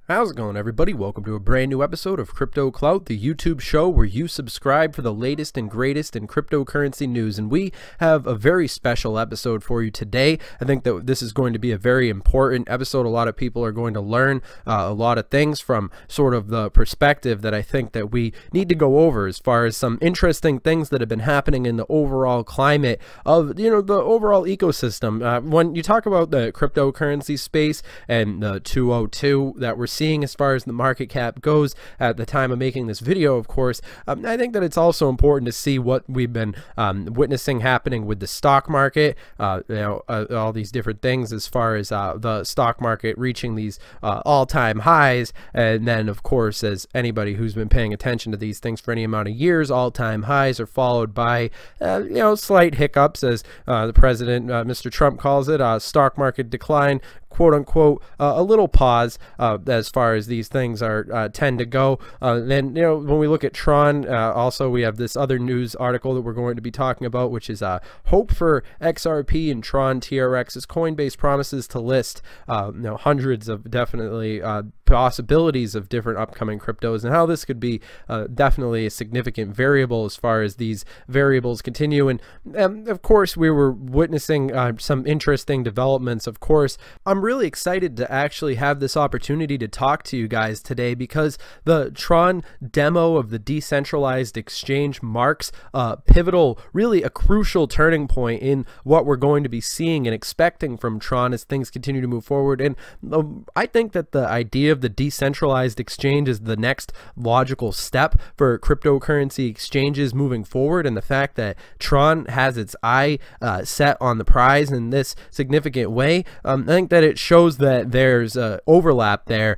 How's it going, everybody? Welcome to a brand new episode of Crypto Clout, the YouTube show where you subscribe for the latest and greatest in cryptocurrency news. And we have a very special episode for you today. I think that this is going to be a very important episode. A lot of people are going to learn a lot of things from sort of the perspective that I think that we need to go over as far as some interesting things that have been happening in the overall climate of, the overall ecosystem. When you talk about the cryptocurrency space and the 202 that we're seeing as far as the market cap goes at the time of making this video, of course, I think that it's also important to see what we've been witnessing happening with the stock market, all these different things as far as the stock market reaching these all-time highs. And then, of course, as anybody who's been paying attention to these things for any amount of years, all-time highs are followed by, slight hiccups, as the president, Mr. Trump, calls it, stock market decline, quote unquote, a little pause as far as these things are tend to go. Then when we look at Tron, also we have this other news article that we're going to be talking about, which is hope for XRP and TRON TRX as Coinbase promises to list hundreds of definitely possibilities of different upcoming cryptos, and how this could be definitely a significant variable as far as these variables continue. And of course, we were witnessing some interesting developments. Of course, I'm really excited to actually have this opportunity to talk to you guys today, because the Tron demo of the Decentralized Exchange marks a pivotal, really a crucial turning point in what we're going to be seeing and expecting from Tron as things continue to move forward. And I think that the idea of the Decentralized Exchange is the next logical step for cryptocurrency exchanges moving forward, and the fact that Tron has its eye set on the prize in this significant way, I think that it shows that there's overlap there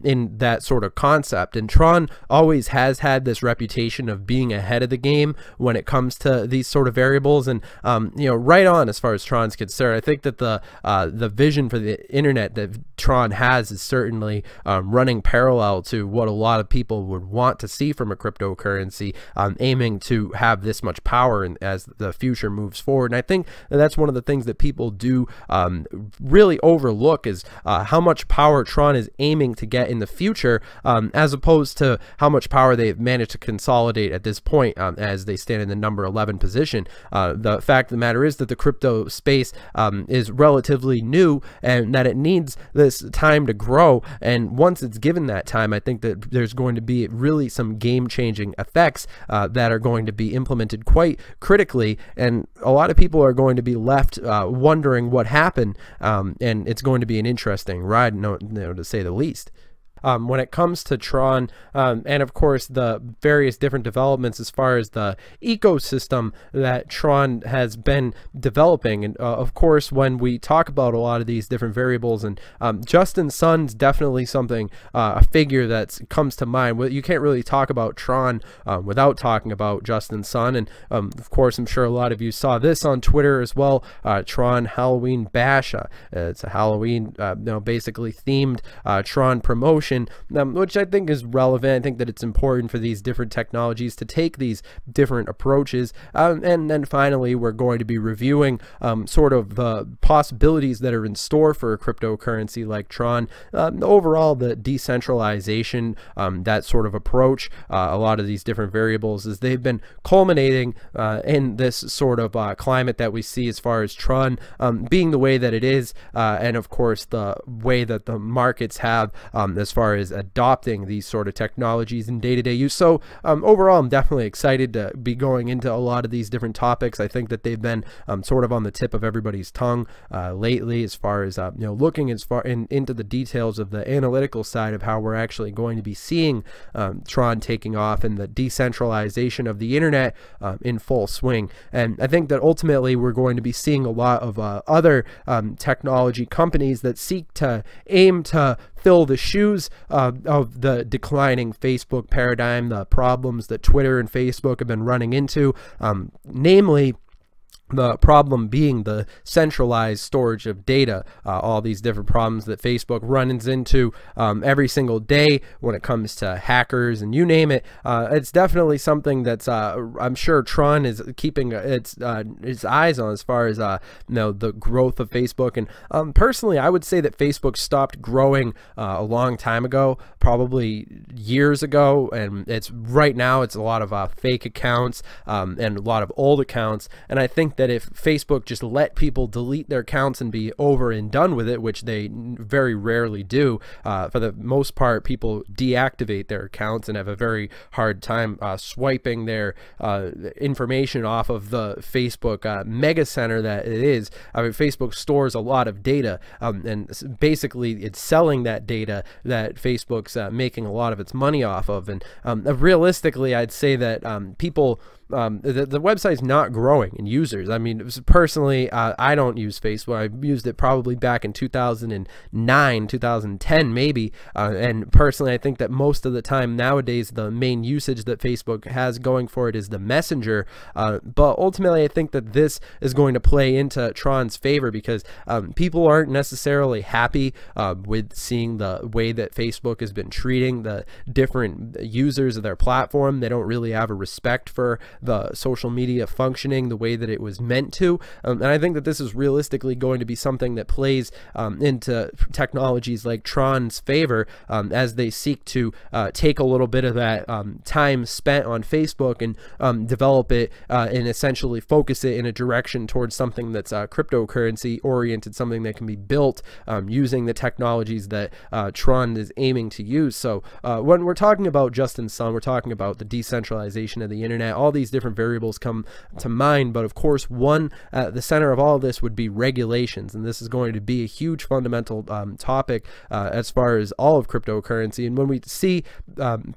in that sort of concept. And Tron always has had this reputation of being ahead of the game when it comes to these sort of variables, and right on as far as Tron's concerned. I think that the vision for the internet that Tron has is certainly running parallel to what a lot of people would want to see from a cryptocurrency, aiming to have this much power as the future moves forward. And I think that that's one of the things that people do really overlook, is how much power Tron is aiming to get in the future, as opposed to how much power they've managed to consolidate at this point, as they stand in the number 11 position. The fact of the matter is that the crypto space is relatively new, and that it needs this time to grow. And once it's given that time, I think that there's going to be really some game-changing effects that are going to be implemented quite critically, and a lot of people are going to be left wondering what happened, and it's going to be an interesting ride, to say the least. When it comes to Tron, and of course the various different developments as far as the ecosystem that Tron has been developing. And of course, when we talk about a lot of these different variables, and Justin Sun's definitely something, a figure that comes to mind. You can't really talk about Tron without talking about Justin Sun. And of course, I'm sure a lot of you saw this on Twitter as well, Tron Halloween Bash. It's a Halloween, basically themed Tron promotion, which I think is relevant. I think that it's important for these different technologies to take these different approaches. And then finally, we're going to be reviewing sort of the possibilities that are in store for a cryptocurrency like Tron. Overall, the decentralization, that sort of approach, a lot of these different variables, as they've been culminating in this sort of climate that we see as far as Tron being the way that it is, and of course the way that the markets have as far as adopting these sort of technologies in day-to-day use. So overall, I'm definitely excited to be going into a lot of these different topics. I think that they've been sort of on the tip of everybody's tongue lately, as far as looking as far into the details of the analytical side of how we're actually going to be seeing Tron taking off and the decentralization of the internet in full swing. And I think that ultimately we're going to be seeing a lot of other technology companies that seek to aim to fill the shoes of the declining Facebook paradigm, the problems that Twitter and Facebook have been running into, namely The problem being the centralized storage of data, all these different problems that Facebook runs into every single day when it comes to hackers and you name it. It's definitely something that's I'm sure Tron is keeping its eyes on as far as the growth of Facebook. And personally, I would say that Facebook stopped growing a long time ago, probably years ago, and it's right now it's a lot of fake accounts and a lot of old accounts. And I think that if Facebook just let people delete their accounts and be over and done with it, which they very rarely do, for the most part, people deactivate their accounts and have a very hard time swiping their information off of the Facebook mega center that it is. I mean, Facebook stores a lot of data, and basically it's selling that data that Facebook's making a lot of its money off of. And realistically, I'd say that people the website's not growing in users. I mean, personally, I don't use Facebook. I used it probably back in 2009, 2010 maybe, and personally I think that most of the time nowadays the main usage that Facebook has going for it is the Messenger, but ultimately I think that this is going to play into Tron's favor because people aren't necessarily happy with seeing the way that Facebook has been treating the different users of their platform. They don't really have a respect for the social media functioning the way that it was meant to, and I think that this is realistically going to be something that plays into technologies like Tron's favor as they seek to take a little bit of that time spent on Facebook and develop it and essentially focus it in a direction towards something that's cryptocurrency oriented, something that can be built using the technologies that Tron is aiming to use. So when we're talking about Justin Sun, we're talking about the decentralization of the internet. All these different variables come to mind, but of course one at the center of all of this would be regulations, and this is going to be a huge fundamental topic as far as all of cryptocurrency. And when we see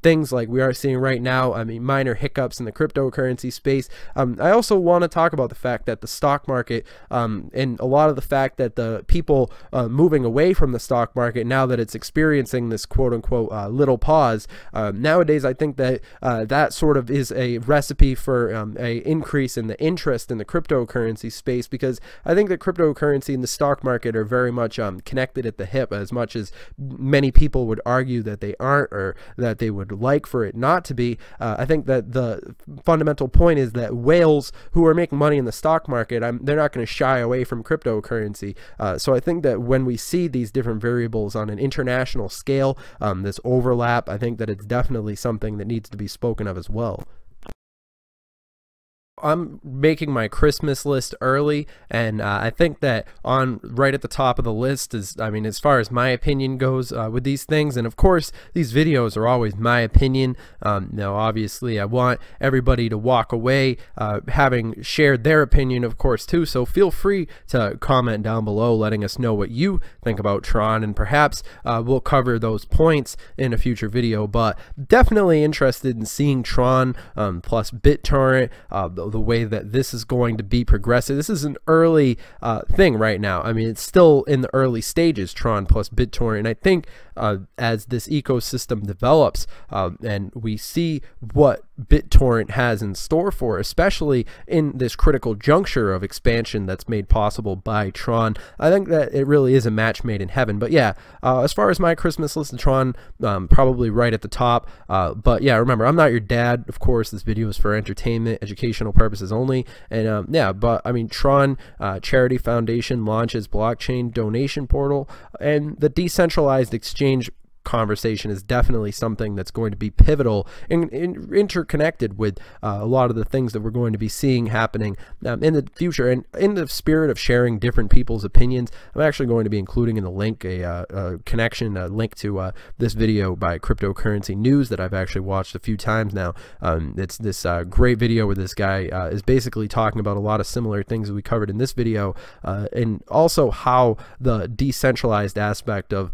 things like we are seeing right now, I mean, minor hiccups in the cryptocurrency space, I also want to talk about the fact that the stock market and a lot of the fact that the people moving away from the stock market now that it's experiencing this quote-unquote little pause, nowadays I think that that sort of is a recipe for a increase in the interest in the cryptocurrency space, because I think that cryptocurrency and the stock market are very much connected at the hip, as much as many people would argue that they aren't, or that they would like for it not to be. I think that the fundamental point is that whales who are making money in the stock market, they're not going to shy away from cryptocurrency. So I think that when we see these different variables on an international scale, this overlap, I think that it's definitely something that needs to be spoken of as well. I'm making my Christmas list early, and I think that on right at the top of the list is, I mean, as far as my opinion goes with these things, and of course these videos are always my opinion. Now obviously I want everybody to walk away having shared their opinion, of course, too, so feel free to comment down below letting us know what you think about Tron, and perhaps we'll cover those points in a future video. But definitely interested in seeing Tron plus Bittorrent, the way that this is going to be progressive. This is an early thing right now. I mean, it's still in the early stages, Tron plus Bittorrent, and I think as this ecosystem develops and we see what Bittorrent has in store for, especially in this critical juncture of expansion that's made possible by Tron, I think that it really is a match made in heaven. But yeah, as far as my Christmas list, Tron probably right at the top. But yeah, remember, I'm not your dad. Of course, this video is for entertainment, educational purposes only. And yeah, but I mean, Tron Charity Foundation launches blockchain donation portal, and the Decentralized Exchange conversation is definitely something that's going to be pivotal and interconnected with a lot of the things that we're going to be seeing happening in the future. And in the spirit of sharing different people's opinions, I'm actually going to be including in the link a link to this video by Cryptocurrency News that I've actually watched a few times now. It's this great video where this guy is basically talking about a lot of similar things that we covered in this video, and also how the decentralized aspect of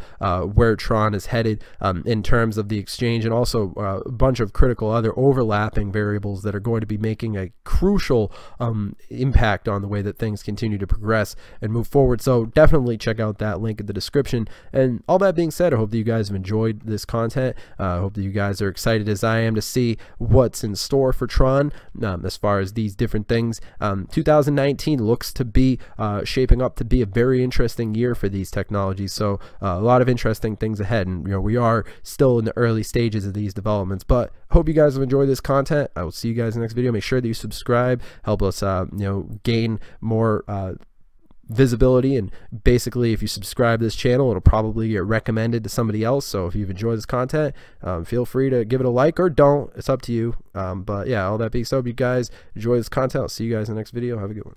where Tron is heading headed in terms of the exchange, and also a bunch of critical other overlapping variables that are going to be making a crucial impact on the way that things continue to progress and move forward. So definitely check out that link in the description. And all that being said, I hope that you guys have enjoyed this content. I hope that you guys are excited as I am to see what's in store for Tron as far as these different things. 2019 looks to be shaping up to be a very interesting year for these technologies. So a lot of interesting things ahead, and we are still in the early stages of these developments. But I hope you guys have enjoyed this content. I will see you guys in the next video. Make sure that you subscribe, help us gain more visibility, and basically if you subscribe to this channel, it'll probably get recommended to somebody else. So if you've enjoyed this content, feel free to give it a like or don't. It's up to you. But yeah, all that being said, hope you guys enjoy this content. I'll see you guys in the next video. Have a good one.